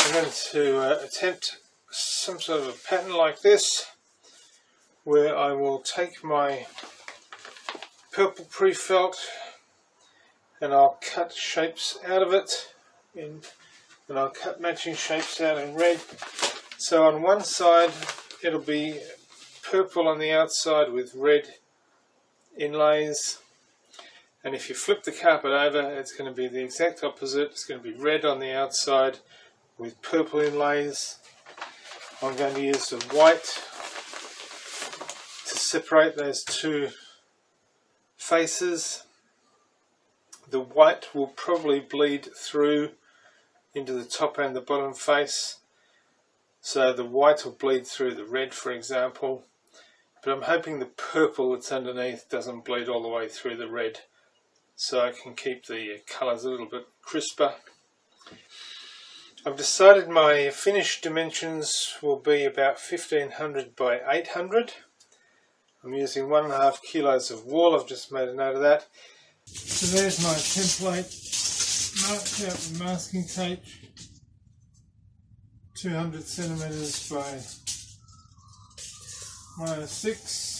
I'm going to attempt some sort of a pattern like this, where I will take my purple pre-felt and I'll cut shapes out of it, and I'll cut matching shapes out in red. So on one side it'll be purple on the outside with red inlays, and if you flip the carpet over, it's going to be the exact opposite. It's going to be red on the outside with purple inlays. I'm going to use the white to separate those two faces. The white will probably bleed through into the top and the bottom face, so the white will bleed through the red, for example, but I'm hoping the purple that's underneath doesn't bleed all the way through the red, so I can keep the colours a little bit crisper. I've decided my finished dimensions will be about 1500 by 800. I'm using 1.5 kilos of wool. I've just made a note of that. So there's my template, marked out with masking tape, 200 centimeters by 106.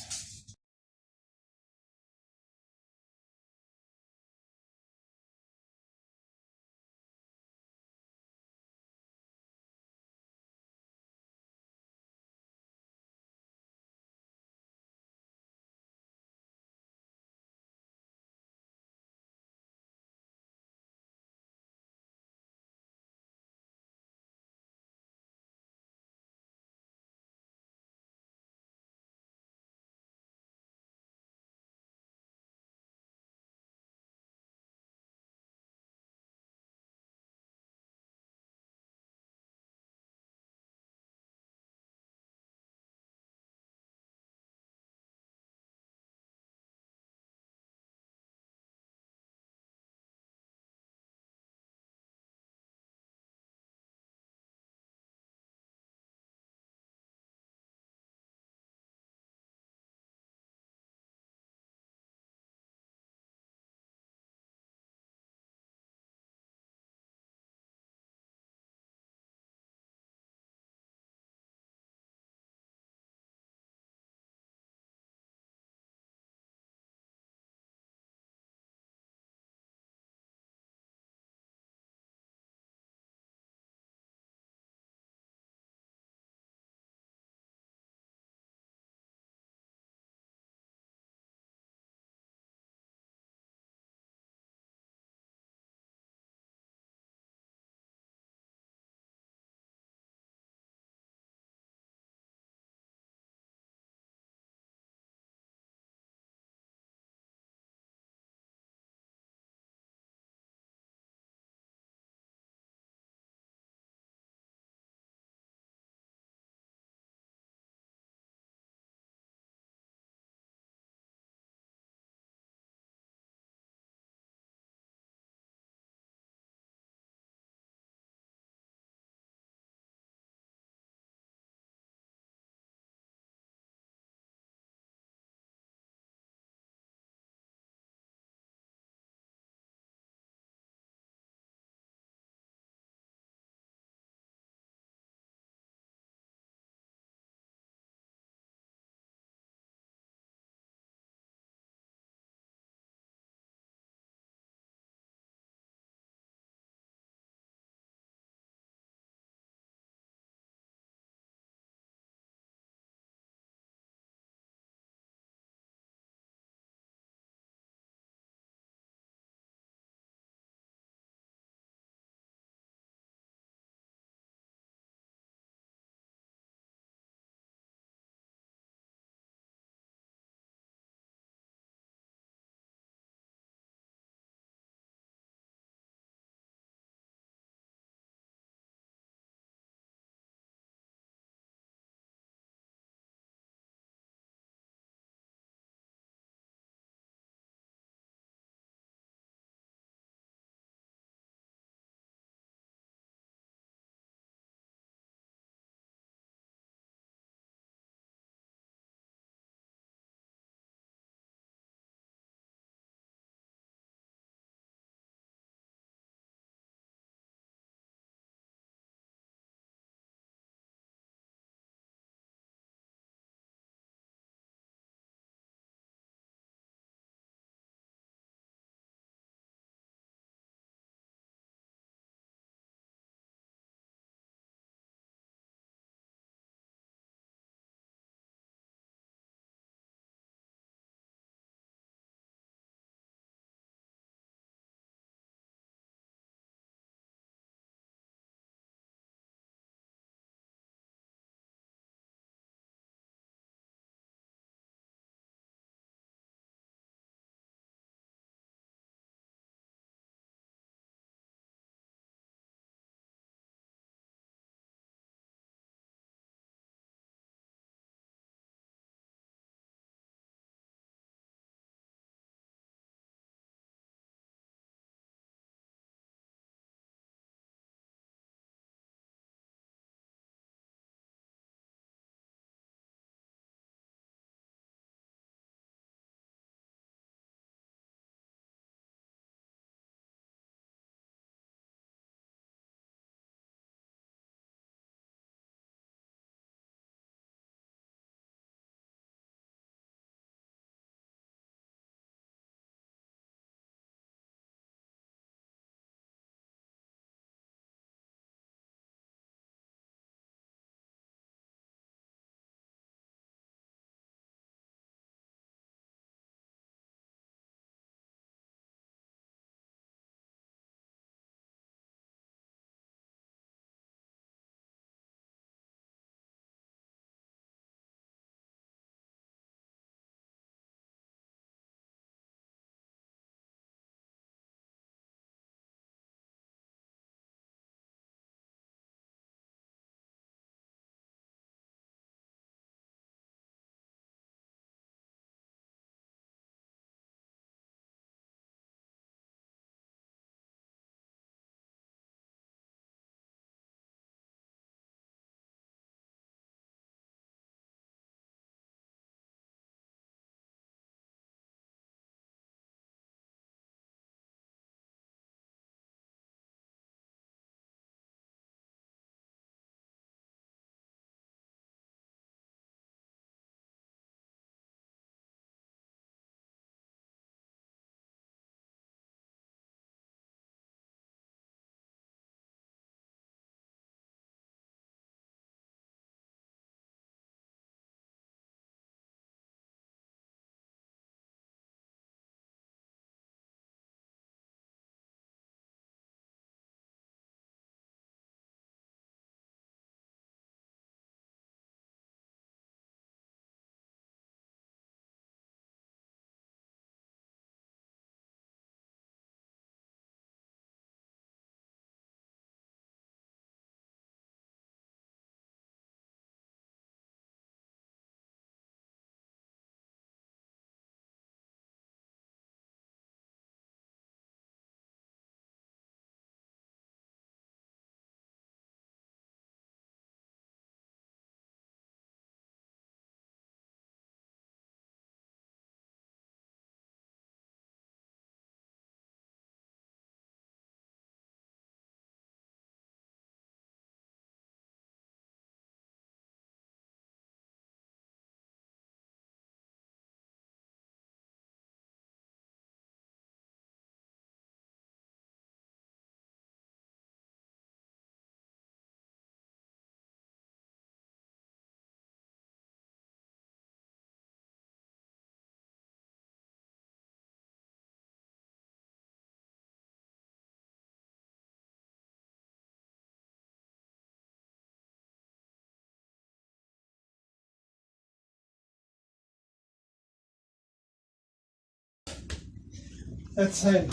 That's had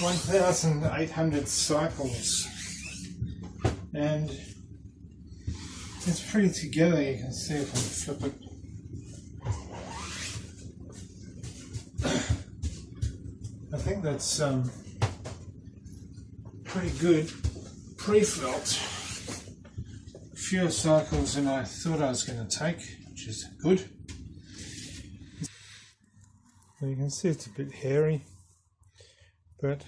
1,800 cycles, and it's pretty together. You can see if I can flip it. I think that's pretty good pre-felt. Fewer cycles than I thought I was going to take, which is good. Well, you can see it's a bit hairy, but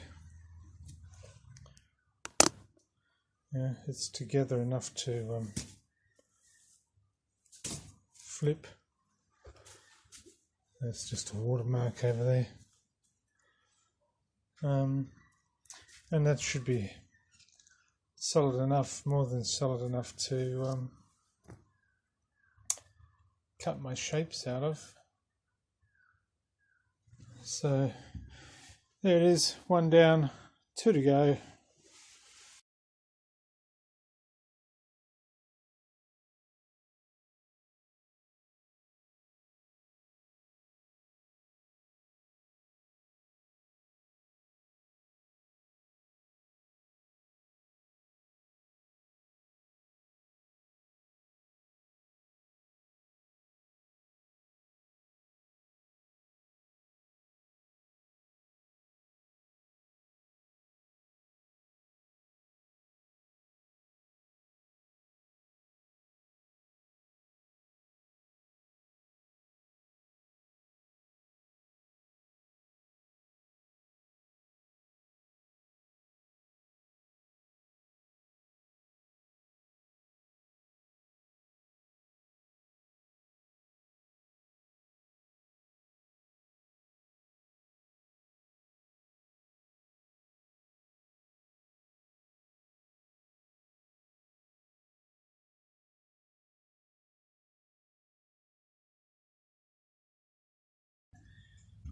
yeah, it's together enough to flip. That's just a watermark over there. And that should be solid enough, more than solid enough to cut my shapes out of. So there it is, 1 down, 2 to go.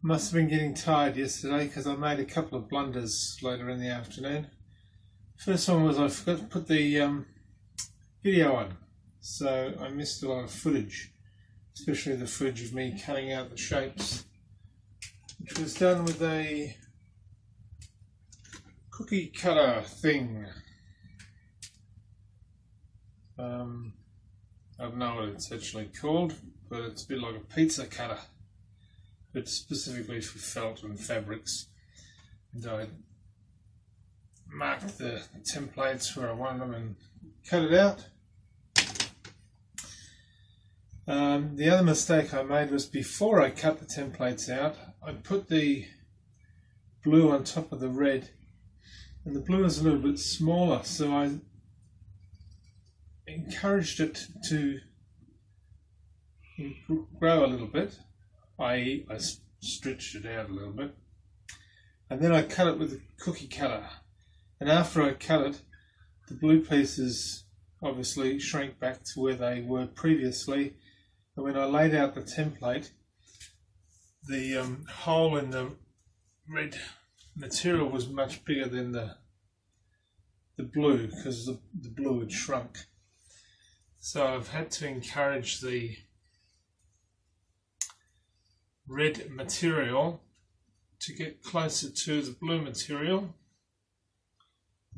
Must have been getting tired yesterday because I made a couple of blunders later in the afternoon. First one was I forgot to put the video on, so I missed a lot of footage, especially the footage of me cutting out the shapes, which was done with a cookie cutter thing. I don't know what it's actually called, but it's a bit like a pizza cutter, but specifically for felt and fabrics. And I marked the templates where I wanted them and cut it out. The other mistake I made was before I cut the templates out, I put the blue on top of the red, and the blue is a little bit smaller, so I encouraged it to grow a little bit, i.e. I stretched it out a little bit, and then I cut it with a cookie cutter, and after I cut it, the blue pieces obviously shrank back to where they were previously, and when I laid out the template, the hole in the red material was much bigger than the blue, because the blue had shrunk. So I've had to encourage the red material to get closer to the blue material,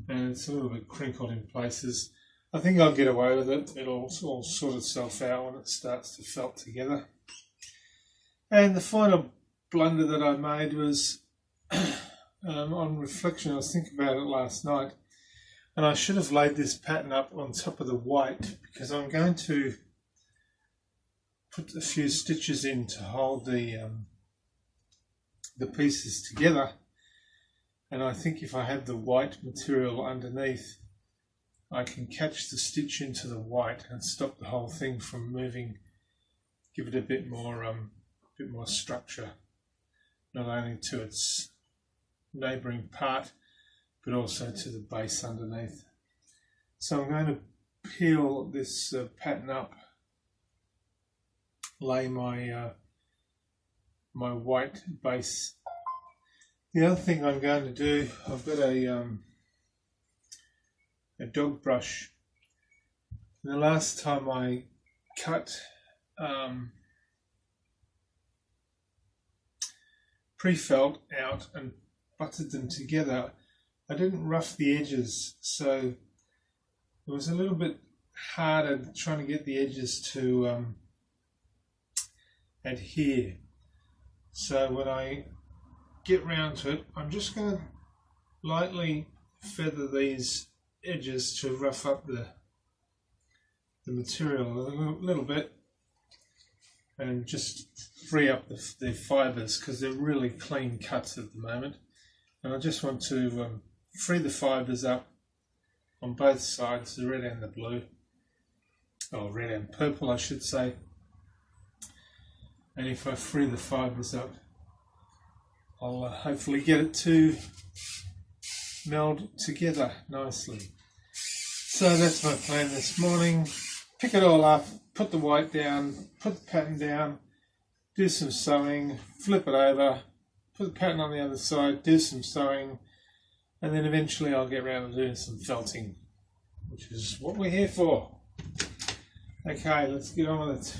and it's a little bit crinkled in places. I think I'll get away with it. It'll all sort itself out when it starts to felt together. And the final blunder that I made was, on reflection, I was thinking about it last night, and I should have laid this pattern up on top of the white, because I'm going to put a few stitches in to hold the pieces together, and I think if I had the white material underneath, I can catch the stitch into the white and stop the whole thing from moving, give it a bit more structure, not only to its neighbouring part but also to the base underneath. So I'm going to peel this pattern up, lay my my white base. The other thing I'm going to do, I've got a dog brush. And the last time I cut pre-felt out and buttered them together. I didn't rough the edges, so it was a little bit harder trying to get the edges to adhere. So when I get round to it, I'm just going to lightly feather these edges to rough up the material a little bit and just free up the fibres, because they're really clean cuts at the moment, and I just want to free the fibres up on both sides, the red and the blue, or red and purple I should say. And if I free the fibres up, I'll hopefully get it to meld together nicely. So that's my plan this morning. Pick it all up, put the white down, put the pattern down, do some sewing, flip it over, put the pattern on the other side, do some sewing, and then eventually I'll get around to doing some felting, which is what we're here for. Okay, let's get on with it.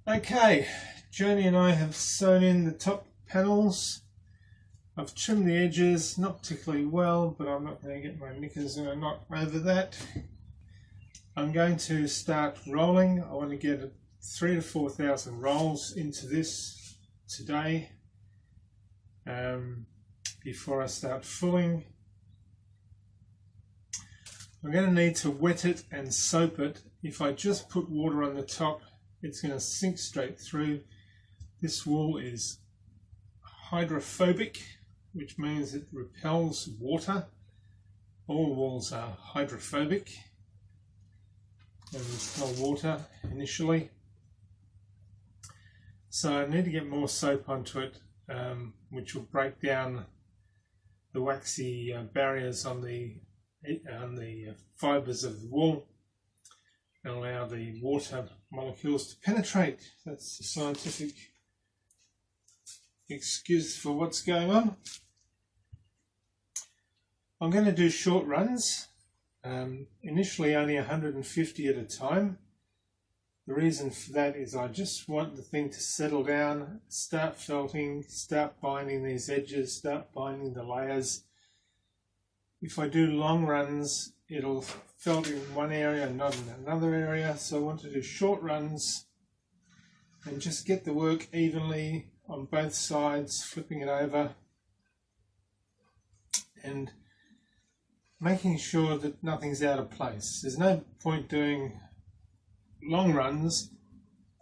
Okay, Joni and I have sewn in the top panels. I've trimmed the edges, not particularly well, but I'm not going to get my knickers in a knot over that. I'm going to start rolling. I want to get 3,000 to 4,000 rolls into this today before I start fulling. I'm going to need to wet it and soap it. If I just put water on the top, it's going to sink straight through. This wool is hydrophobic, which means it repels water. All wools are hydrophobic and repel water initially. So I need to get more soap onto it, which will break down the waxy barriers on the fibres of the wool and allow the water molecules to penetrate. That's the scientific excuse for what's going on. I'm going to do short runs, initially only 150 at a time. The reason for that is I just want the thing to settle down, start felting, start binding these edges, start binding the layers. If I do long runs, it'll felt in one area and not in another area, so I want to do short runs and just get the work evenly on both sides, flipping it over and making sure that nothing's out of place. There's no point doing long runs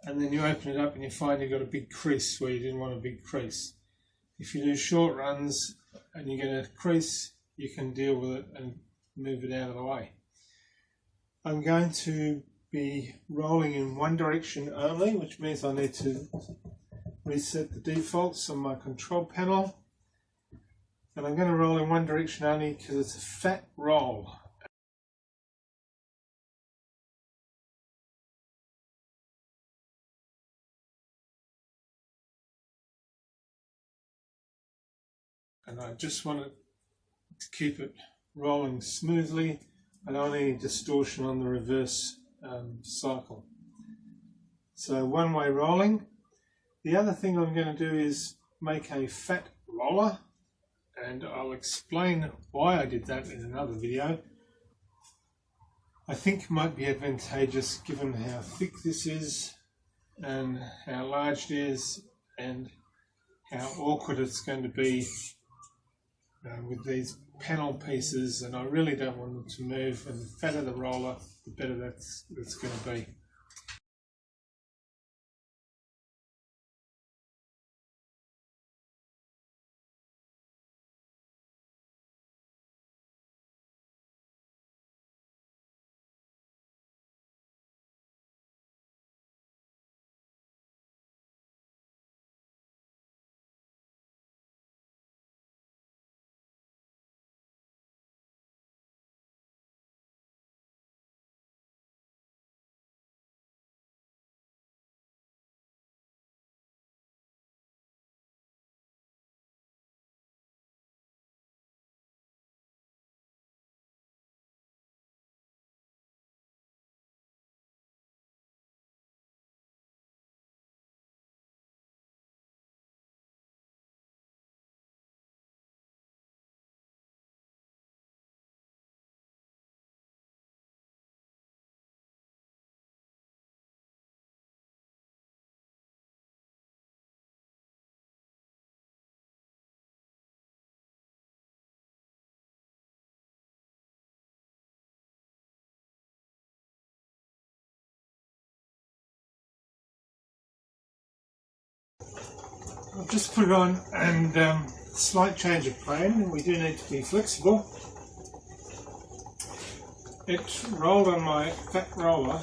and then you open it up and you find you've got a big crease where you didn't want a big crease. If you do short runs and you get a crease, you can deal with it and move it out of the way. I'm going to be rolling in one direction only, which means I need to reset the defaults on my control panel. And I'm going to roll in one direction only because it's a fat roll. And I just want to keep it rolling smoothly. I don't want any distortion on the reverse cycle. So one way rolling. The other thing I'm going to do is make a fat roller, and I'll explain why I did that in another video. I think it might be advantageous given how thick this is and how large it is and how awkward it's going to be with these panel pieces, and I really don't want them to move, and the fatter the roller, the better that's going to be. I'll just put it on, and slight change of plan. We do need to be flexible. It rolled on my fat roller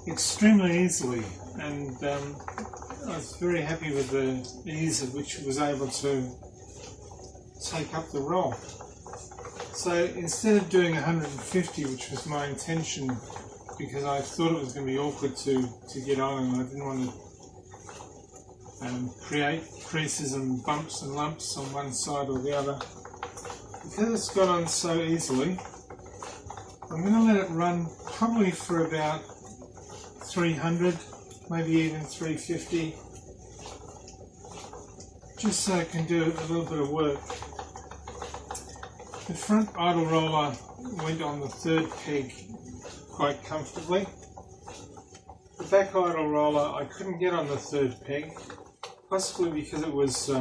extremely easily, and I was very happy with the ease at which it was able to take up the roll. So instead of doing 150, which was my intention, because I thought it was going to be awkward to get on, and I didn't want to create creases and bumps and lumps on one side or the other. Because it's got on so easily, I'm going to let it run probably for about 300 maybe even 350, just so I can do a little bit of work. The front idle roller went on the third peg quite comfortably. The back idle roller I couldn't get on the third peg, possibly because it was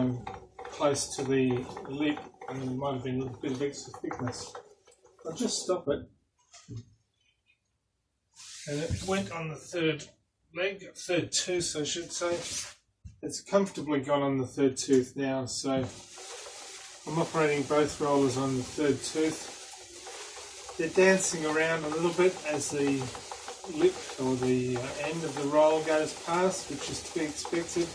close to the lip and there might have been a little bit of extra thickness. I'll just stop it. And it went on the third leg, third tooth I should say. It's comfortably gone on the third tooth now, so I'm operating both rollers on the third tooth. They're dancing around a little bit as the lip or the end of the roll goes past, which is to be expected.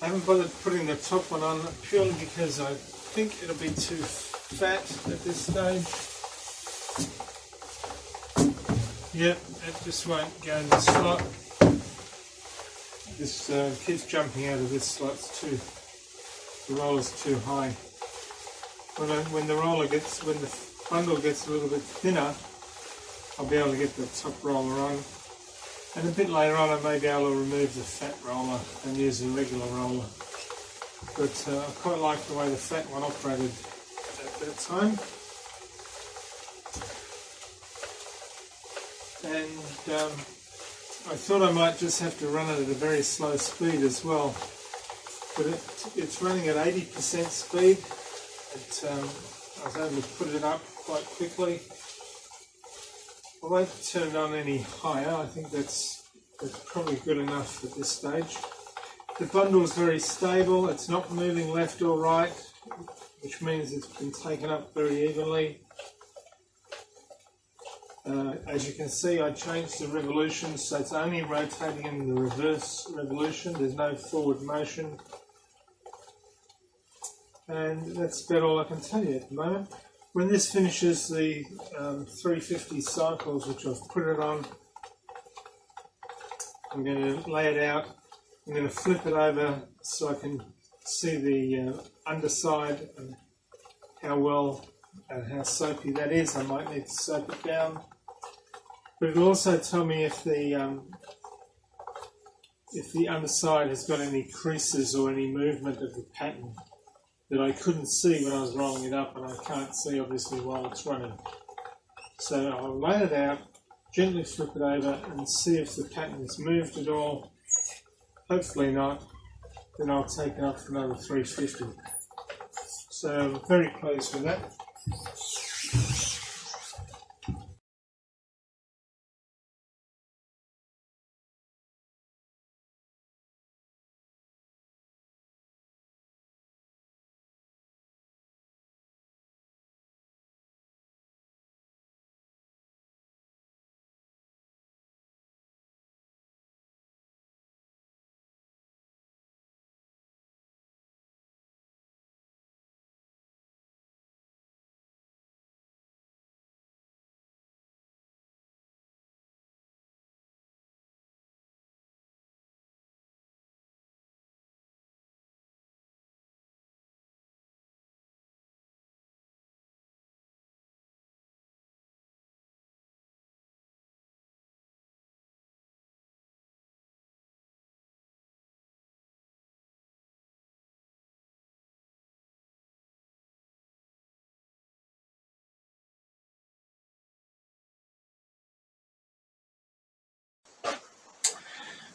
I haven't bothered putting the top one on purely because I think it'll be too fat at this stage. Yep, it just won't go in the slot. This keeps jumping out of this slot. The roller's too high. When the bundle gets a little bit thinner, I'll be able to get the top roller on. And a bit later on I may be able to remove the fat roller and use a regular roller. But I quite like the way the fat one operated at that time. And I thought I might just have to run it at a very slow speed as well. But it's running at 80% speed. I was able to put it up quite quickly. I won't turn it on any higher. I think that's probably good enough at this stage. The bundle is very stable. It's not moving left or right, which means it's been taken up very evenly. As you can see, I changed the revolution, so it's only rotating in the reverse revolution. There's no forward motion. And that's about all I can tell you at the moment. When this finishes the 350 cycles, which I've put it on, I'm going to lay it out. I'm going to flip it over so I can see the underside and how well and how soapy that is. I might need to soap it down. But it'll also tell me if the underside has got any creases or any movement of the pattern that I couldn't see when I was rolling it up, and I can't see obviously while it's running. So I'll lay it out, gently flip it over and see if the pattern has moved at all. Hopefully not. Then I'll take it up for another 350. So I'm very pleased with that.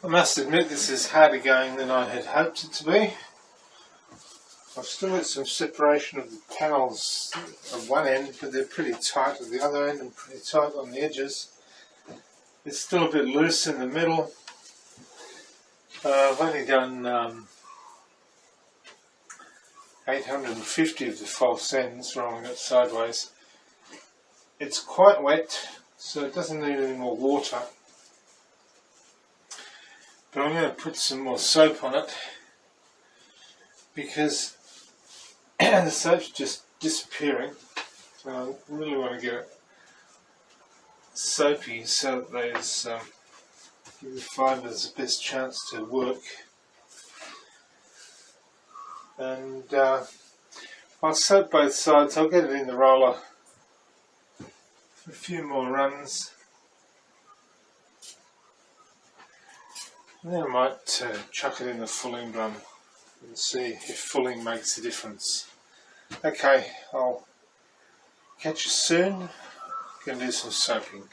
I must admit this is harder going than I had hoped it to be. I've still got some separation of the panels at one end, but they're pretty tight at the other end and pretty tight on the edges. It's still a bit loose in the middle. I've only done 850 of the false ends, rolling it sideways. It's quite wet, so it doesn't need any more water. But I'm going to put some more soap on it because the soap's just disappearing. So I really want to get it soapy so that those give the fibres the best chance to work. And I'll soap both sides. I'll get it in the roller for a few more runs. And then I might chuck it in the fulling drum and see if fulling makes a difference. Okay, I'll catch you soon. Gonna do some soaping.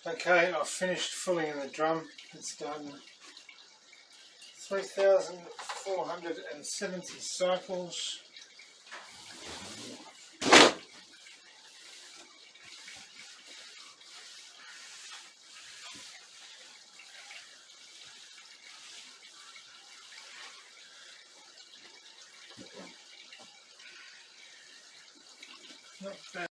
Okay, I've finished fulling in the drum. It's done 3,470 cycles. Not bad.